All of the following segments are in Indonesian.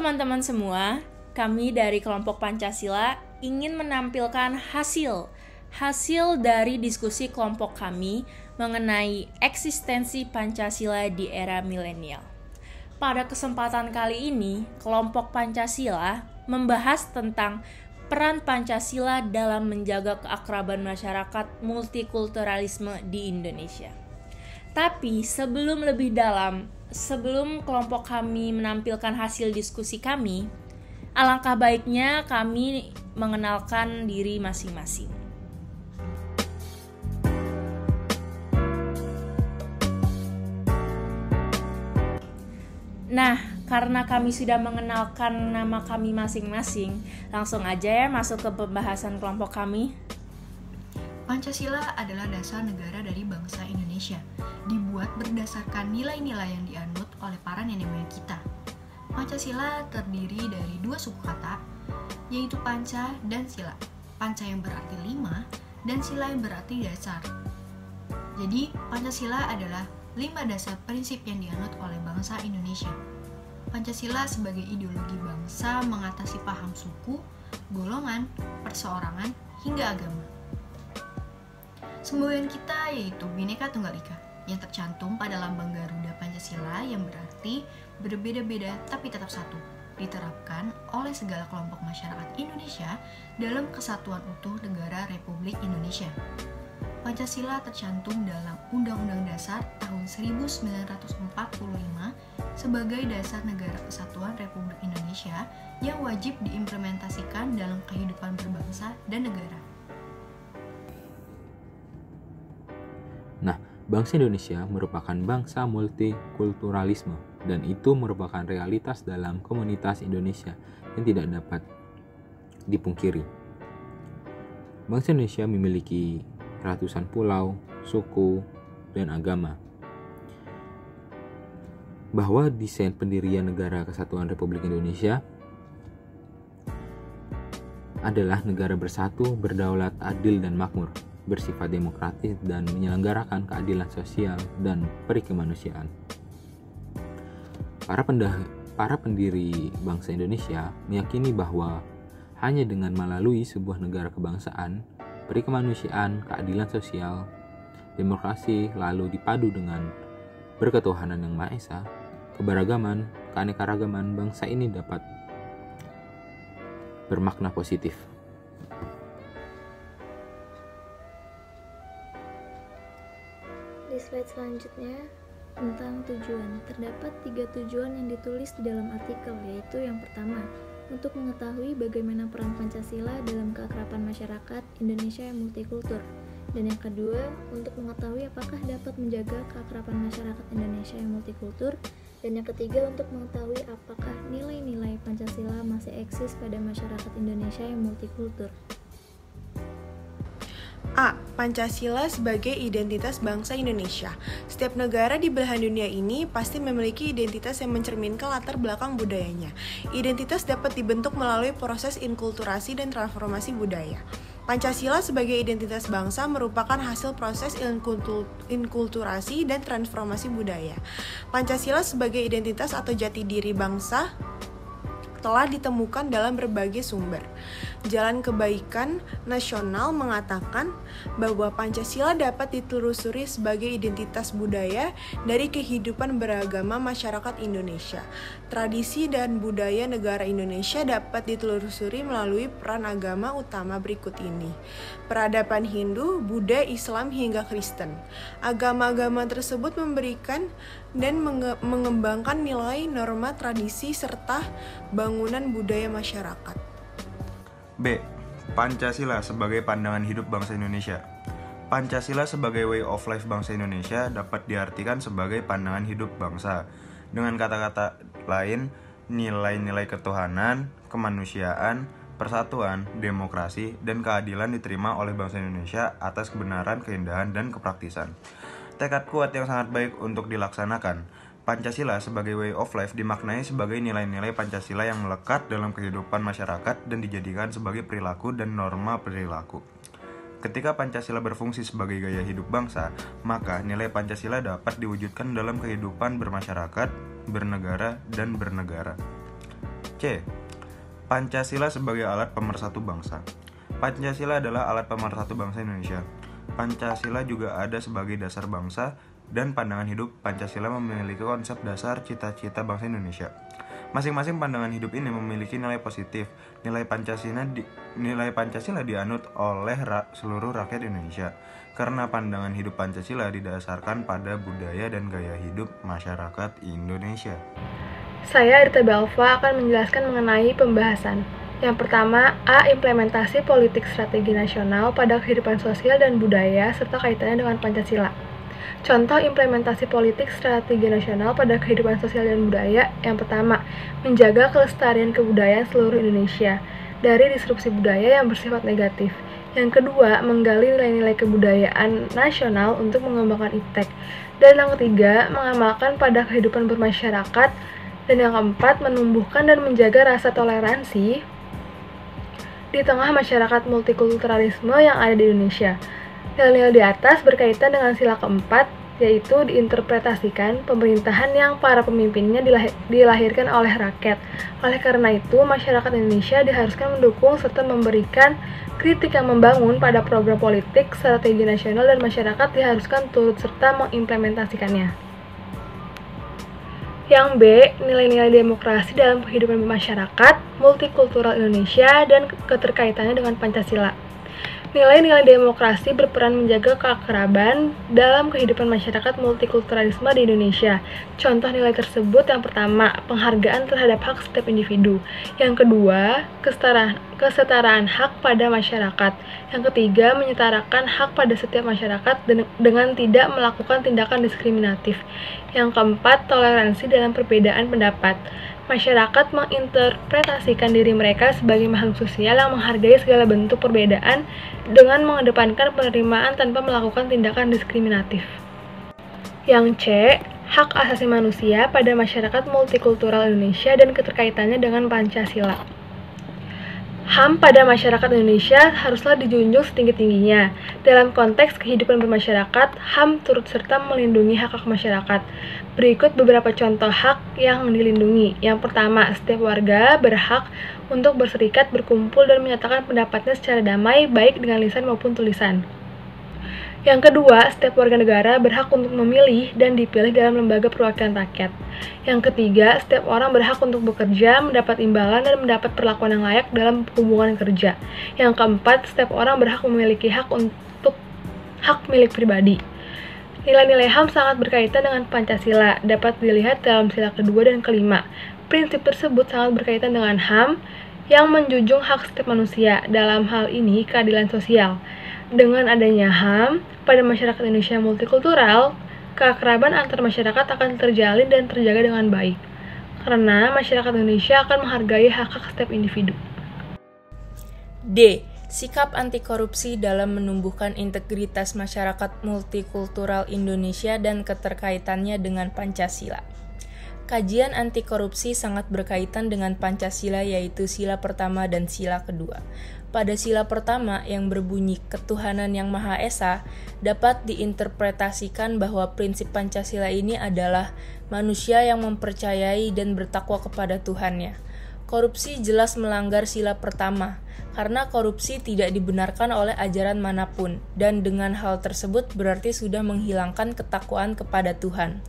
teman-teman semua, kami dari kelompok Pancasila ingin menampilkan hasil dari diskusi kelompok kami mengenai eksistensi Pancasila di era milenial. Pada kesempatan kali ini, kelompok Pancasila membahas tentang peran Pancasila dalam menjaga keakraban masyarakat multikulturalisme di Indonesia. Tapi sebelum lebih dalam, sebelum kelompok kami menampilkan hasil diskusi kami, alangkah baiknya kami mengenalkan diri masing-masing. Nah, karena kami sudah mengenalkan nama kami masing-masing, langsung aja ya masuk ke pembahasan kelompok kami. Pancasila adalah dasar negara dari bangsa Indonesia, dibuat berdasarkan nilai-nilai yang dianut oleh para nenek moyang kita. Pancasila terdiri dari dua suku kata, yaitu panca dan sila. Panca yang berarti 5 dan sila yang berarti dasar. Jadi, Pancasila adalah 5 dasar prinsip yang dianut oleh bangsa Indonesia. Pancasila sebagai ideologi bangsa mengatasi paham suku, golongan, perseorangan, hingga agama. Semboyan kita yaitu Bhinneka Tunggal Ika yang tercantum pada lambang Garuda Pancasila yang berarti berbeda-beda tapi tetap satu, diterapkan oleh segala kelompok masyarakat Indonesia dalam kesatuan utuh negara Republik Indonesia. Pancasila tercantum dalam Undang-Undang Dasar tahun 1945 sebagai dasar negara kesatuan Republik Indonesia yang wajib diimplementasikan dalam kehidupan berbangsa dan negara. Nah, bangsa Indonesia merupakan bangsa multikulturalisme dan itu merupakan realitas dalam komunitas Indonesia yang tidak dapat dipungkiri. Bangsa Indonesia memiliki ratusan pulau, suku, dan agama. Bahwa desain pendirian Negara Kesatuan Republik Indonesia adalah negara bersatu, berdaulat, adil, dan makmur, bersifat demokratis dan menyelenggarakan keadilan sosial dan perikemanusiaan. Para pendiri bangsa Indonesia meyakini bahwa hanya dengan melalui sebuah negara kebangsaan, perikemanusiaan, keadilan sosial, demokrasi, lalu dipadu dengan berketuhanan yang Maha Esa, keberagaman, keanekaragaman bangsa ini dapat bermakna positif. Di slide selanjutnya, tentang tujuan. Terdapat 3 tujuan yang ditulis di dalam artikel, yaitu yang pertama, untuk mengetahui bagaimana peran Pancasila dalam keakraban masyarakat Indonesia yang multikultur. Dan yang kedua, untuk mengetahui apakah dapat menjaga keakraban masyarakat Indonesia yang multikultur. Dan yang ketiga, untuk mengetahui apakah nilai-nilai Pancasila masih eksis pada masyarakat Indonesia yang multikultur. A. Pancasila sebagai identitas bangsa Indonesia. Setiap negara di belahan dunia ini pasti memiliki identitas yang mencerminkan latar belakang budayanya. Identitas dapat dibentuk melalui proses inkulturasi dan transformasi budaya. Pancasila sebagai identitas bangsa merupakan hasil proses inkulturasi dan transformasi budaya. Pancasila sebagai identitas atau jati diri bangsa telah ditemukan dalam berbagai sumber. Jalan Kebaikan Nasional mengatakan bahwa Pancasila dapat ditelusuri sebagai identitas budaya dari kehidupan beragama masyarakat Indonesia. Tradisi dan budaya negara Indonesia dapat ditelusuri melalui peran agama utama berikut ini: peradaban Hindu, Buddha, Islam, hingga Kristen. Agama-agama tersebut memberikan dan mengembangkan nilai, norma, tradisi, serta bangunan budaya masyarakat. B. Pancasila sebagai pandangan hidup bangsa Indonesia. Pancasila sebagai way of life bangsa Indonesia dapat diartikan sebagai pandangan hidup bangsa. Dengan kata-kata lain, nilai-nilai ketuhanan, kemanusiaan, persatuan, demokrasi, dan keadilan diterima oleh bangsa Indonesia atas kebenaran, keindahan, dan kepraktisan. Tekad kuat yang sangat baik untuk dilaksanakan. Pancasila sebagai way of life dimaknai sebagai nilai-nilai Pancasila yang melekat dalam kehidupan masyarakat dan dijadikan sebagai perilaku dan norma perilaku. Ketika Pancasila berfungsi sebagai gaya hidup bangsa, maka nilai Pancasila dapat diwujudkan dalam kehidupan bermasyarakat, bernegara, dan bernegara. C. Pancasila sebagai alat pemersatu bangsa. Pancasila adalah alat pemersatu bangsa Indonesia. Pancasila juga ada sebagai dasar bangsa, dan pandangan hidup Pancasila memiliki konsep dasar cita-cita bangsa Indonesia. Masing-masing pandangan hidup ini memiliki nilai positif. Nilai Pancasila dianut oleh seluruh rakyat Indonesia karena pandangan hidup Pancasila didasarkan pada budaya dan gaya hidup masyarakat Indonesia. Saya Arita Belva akan menjelaskan mengenai pembahasan. Yang pertama, A. Implementasi politik strategi nasional pada kehidupan sosial dan budaya serta kaitannya dengan Pancasila. Contoh implementasi politik strategi nasional pada kehidupan sosial dan budaya. Yang pertama, menjaga kelestarian kebudayaan seluruh Indonesia dari disrupsi budaya yang bersifat negatif. Yang kedua, menggali nilai-nilai kebudayaan nasional untuk mengembangkan iptek. Dan yang ketiga, mengamalkan pada kehidupan bermasyarakat. Dan yang keempat, menumbuhkan dan menjaga rasa toleransi di tengah masyarakat multikulturalisme yang ada di Indonesia. Nilai-nilai di atas berkaitan dengan sila keempat, yaitu diinterpretasikan pemerintahan yang para pemimpinnya dilahirkan oleh rakyat. Oleh karena itu, masyarakat Indonesia diharuskan mendukung serta memberikan kritik yang membangun pada program politik, strategi nasional, dan masyarakat diharuskan turut serta mengimplementasikannya. Yang B, nilai-nilai demokrasi dalam kehidupan masyarakat, multikultural Indonesia, dan keterkaitannya dengan Pancasila. Nilai-nilai demokrasi berperan menjaga keakraban dalam kehidupan masyarakat multikulturalisme di Indonesia. Contoh nilai tersebut yang pertama, penghargaan terhadap hak setiap individu. Yang kedua, kesetaraan hak pada masyarakat. Yang ketiga, menyetarakan hak pada setiap masyarakat dengan tidak melakukan tindakan diskriminatif. Yang keempat, toleransi dalam perbedaan pendapat. Masyarakat menginterpretasikan diri mereka sebagai makhluk sosial yang menghargai segala bentuk perbedaan dengan mengedepankan penerimaan tanpa melakukan tindakan diskriminatif. Yang C, hak asasi manusia pada masyarakat multikultural Indonesia dan keterkaitannya dengan Pancasila. HAM pada masyarakat Indonesia haruslah dijunjung setinggi-tingginya. Dalam konteks kehidupan bermasyarakat, HAM turut serta melindungi hak-hak masyarakat. Berikut beberapa contoh hak yang dilindungi. Yang pertama, setiap warga berhak untuk berserikat, berkumpul, dan menyatakan pendapatnya secara damai, baik dengan lisan maupun tulisan. Yang kedua, setiap warga negara berhak untuk memilih dan dipilih dalam lembaga perwakilan rakyat. Yang ketiga, setiap orang berhak untuk bekerja, mendapat imbalan, dan mendapat perlakuan yang layak dalam hubungan kerja. Yang keempat, setiap orang berhak memiliki hak untuk hak milik pribadi. Nilai-nilai HAM sangat berkaitan dengan Pancasila, dapat dilihat dalam sila kedua dan kelima. Prinsip tersebut sangat berkaitan dengan HAM yang menjunjung hak setiap manusia, dalam hal ini keadilan sosial. Dengan adanya HAM pada masyarakat Indonesia multikultural, keakraban antar masyarakat akan terjalin dan terjaga dengan baik, karena masyarakat Indonesia akan menghargai hak-hak setiap individu. D. Sikap anti korupsi dalam menumbuhkan integritas masyarakat multikultural Indonesia dan keterkaitannya dengan Pancasila. Kajian anti korupsi sangat berkaitan dengan Pancasila, yaitu sila pertama dan sila kedua. Pada sila pertama yang berbunyi ketuhanan yang Maha Esa, dapat diinterpretasikan bahwa prinsip Pancasila ini adalah manusia yang mempercayai dan bertakwa kepada Tuhannya. Korupsi jelas melanggar sila pertama, karena korupsi tidak dibenarkan oleh ajaran manapun, dan dengan hal tersebut berarti sudah menghilangkan ketakwaan kepada Tuhan.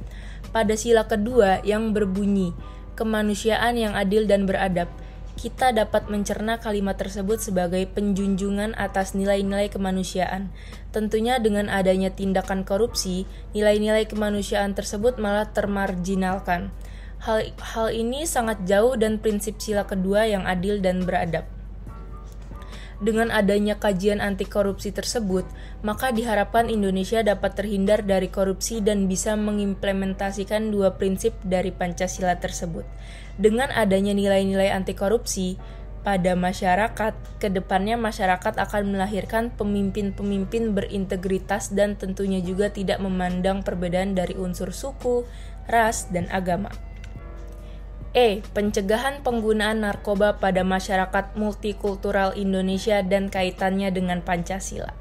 Pada sila kedua yang berbunyi kemanusiaan yang adil dan beradab, kita dapat mencerna kalimat tersebut sebagai penjunjungan atas nilai-nilai kemanusiaan. Tentunya dengan adanya tindakan korupsi, nilai-nilai kemanusiaan tersebut malah termarginalkan. Hal ini sangat jauh dan prinsip sila kedua yang adil dan beradab. Dengan adanya kajian anti korupsi tersebut, maka diharapkan Indonesia dapat terhindar dari korupsi dan bisa mengimplementasikan dua prinsip dari Pancasila tersebut. Dengan adanya nilai-nilai anti korupsi pada masyarakat, kedepannya masyarakat akan melahirkan pemimpin-pemimpin berintegritas dan tentunya juga tidak memandang perbedaan dari unsur suku, ras, dan agama. E. Pencegahan penggunaan narkoba pada masyarakat multikultural Indonesia dan kaitannya dengan Pancasila.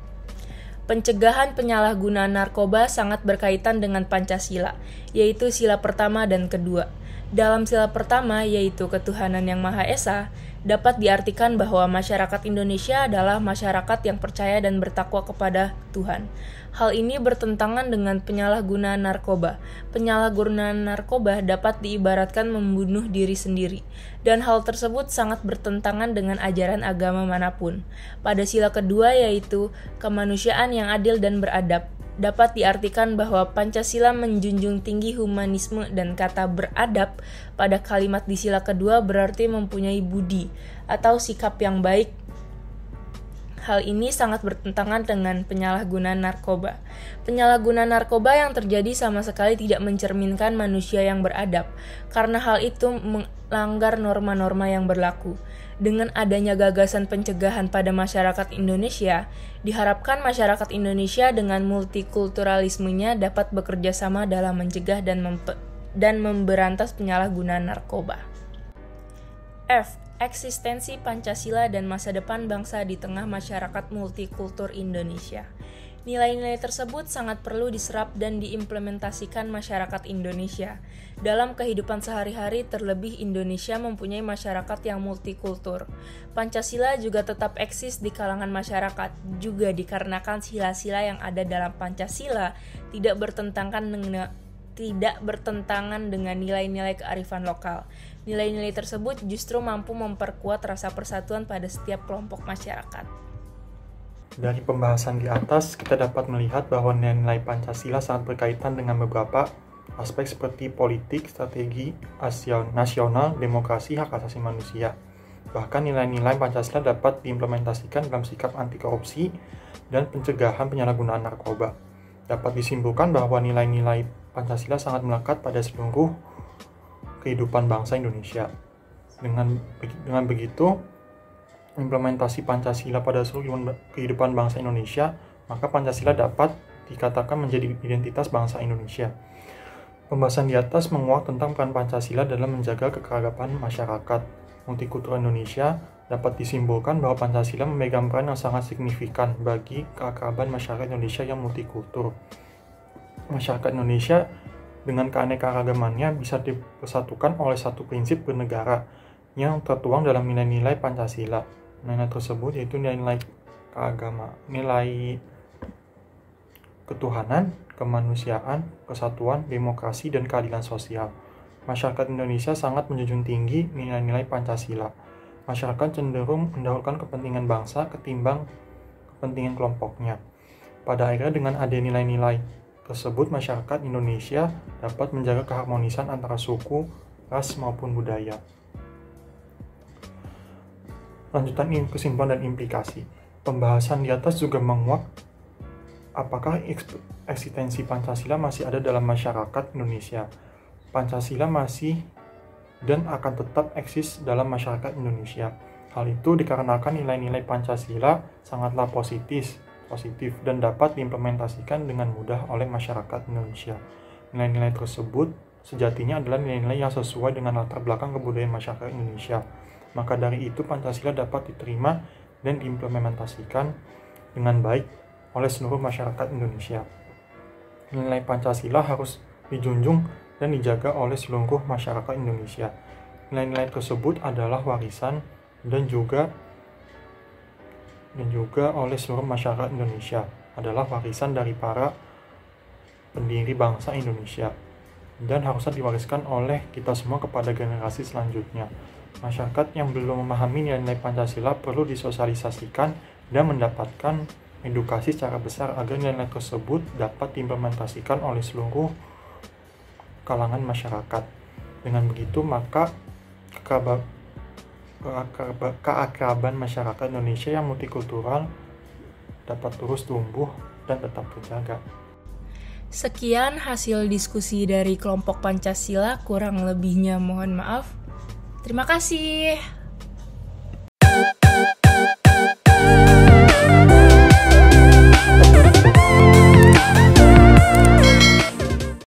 Pencegahan penyalahgunaan narkoba sangat berkaitan dengan Pancasila, yaitu sila pertama dan kedua. Dalam sila pertama, yaitu ketuhanan yang Maha Esa, dapat diartikan bahwa masyarakat Indonesia adalah masyarakat yang percaya dan bertakwa kepada Tuhan. Hal ini bertentangan dengan penyalahgunaan narkoba. Penyalahgunaan narkoba dapat diibaratkan membunuh diri sendiri, dan hal tersebut sangat bertentangan dengan ajaran agama manapun. Pada sila kedua, yaitu kemanusiaan yang adil dan beradab, dapat diartikan bahwa Pancasila menjunjung tinggi humanisme, dan kata beradab pada kalimat di sila kedua berarti mempunyai budi atau sikap yang baik. Hal ini sangat bertentangan dengan penyalahgunaan narkoba. Penyalahgunaan narkoba yang terjadi sama sekali tidak mencerminkan manusia yang beradab, karena hal itu melanggar norma-norma yang berlaku. Dengan adanya gagasan pencegahan pada masyarakat Indonesia, diharapkan masyarakat Indonesia dengan multikulturalismenya dapat bekerja sama dalam mencegah dan memberantas penyalahgunaan narkoba. F. Eksistensi Pancasila dan masa depan bangsa di tengah masyarakat multikultur Indonesia. Nilai-nilai tersebut sangat perlu diserap dan diimplementasikan masyarakat Indonesia. Dalam kehidupan sehari-hari, terlebih Indonesia mempunyai masyarakat yang multikultur. Pancasila juga tetap eksis di kalangan masyarakat, juga dikarenakan sila-sila yang ada dalam Pancasila tidak bertentangan dengan nilai-nilai kearifan lokal. Nilai-nilai tersebut justru mampu memperkuat rasa persatuan pada setiap kelompok masyarakat. Dari pembahasan di atas, kita dapat melihat bahwa nilai-nilai Pancasila sangat berkaitan dengan beberapa aspek seperti politik, strategi, nasional, demokrasi, hak asasi manusia. Bahkan nilai-nilai Pancasila dapat diimplementasikan dalam sikap anti korupsi dan pencegahan penyalahgunaan narkoba. Dapat disimpulkan bahwa nilai-nilai Pancasila sangat melekat pada seluruh kehidupan bangsa Indonesia. Dengan begitu, implementasi Pancasila pada seluruh kehidupan bangsa Indonesia, maka Pancasila dapat dikatakan menjadi identitas bangsa Indonesia. Pembahasan di atas menguak tentang peran Pancasila dalam menjaga kekeragaman masyarakat multikultur Indonesia. Dapat disimpulkan bahwa Pancasila memegang peran yang sangat signifikan bagi keakraban masyarakat Indonesia yang multikultur. Masyarakat Indonesia dengan keanekaragamannya bisa dipersatukan oleh satu prinsip bernegara yang tertuang dalam nilai-nilai Pancasila. Nilai tersebut yaitu nilai keagamaan, nilai ketuhanan, kemanusiaan, persatuan, demokrasi, dan keadilan sosial. Masyarakat Indonesia sangat menjunjung tinggi nilai-nilai Pancasila. Masyarakat cenderung mendahulukan kepentingan bangsa ketimbang kepentingan kelompoknya. Pada akhirnya dengan adanya nilai-nilai tersebut, masyarakat Indonesia dapat menjaga keharmonisan antara suku, ras, maupun budaya. Lanjutan kesimpulan dan implikasi. Pembahasan di atas juga menguak apakah eksistensi Pancasila masih ada dalam masyarakat Indonesia. Pancasila masih dan akan tetap eksis dalam masyarakat Indonesia. Hal itu dikarenakan nilai-nilai Pancasila sangatlah positif dan dapat diimplementasikan dengan mudah oleh masyarakat Indonesia. Nilai-nilai tersebut sejatinya adalah nilai-nilai yang sesuai dengan latar belakang kebudayaan masyarakat Indonesia. Maka dari itu Pancasila dapat diterima dan diimplementasikan dengan baik oleh seluruh masyarakat Indonesia. Nilai Pancasila harus dijunjung dan dijaga oleh seluruh masyarakat Indonesia. Nilai-nilai tersebut adalah warisan dan juga oleh seluruh masyarakat Indonesia, adalah warisan dari para pendiri bangsa Indonesia dan harusnya diwariskan oleh kita semua kepada generasi selanjutnya. Masyarakat yang belum memahami nilai-nilai Pancasila perlu disosialisasikan dan mendapatkan edukasi secara besar agar nilai tersebut dapat diimplementasikan oleh seluruh kalangan masyarakat. Dengan begitu, maka keakraban masyarakat Indonesia yang multikultural dapat terus tumbuh dan tetap terjaga. Sekian hasil diskusi dari kelompok Pancasila, kurang lebihnya mohon maaf. Terima kasih.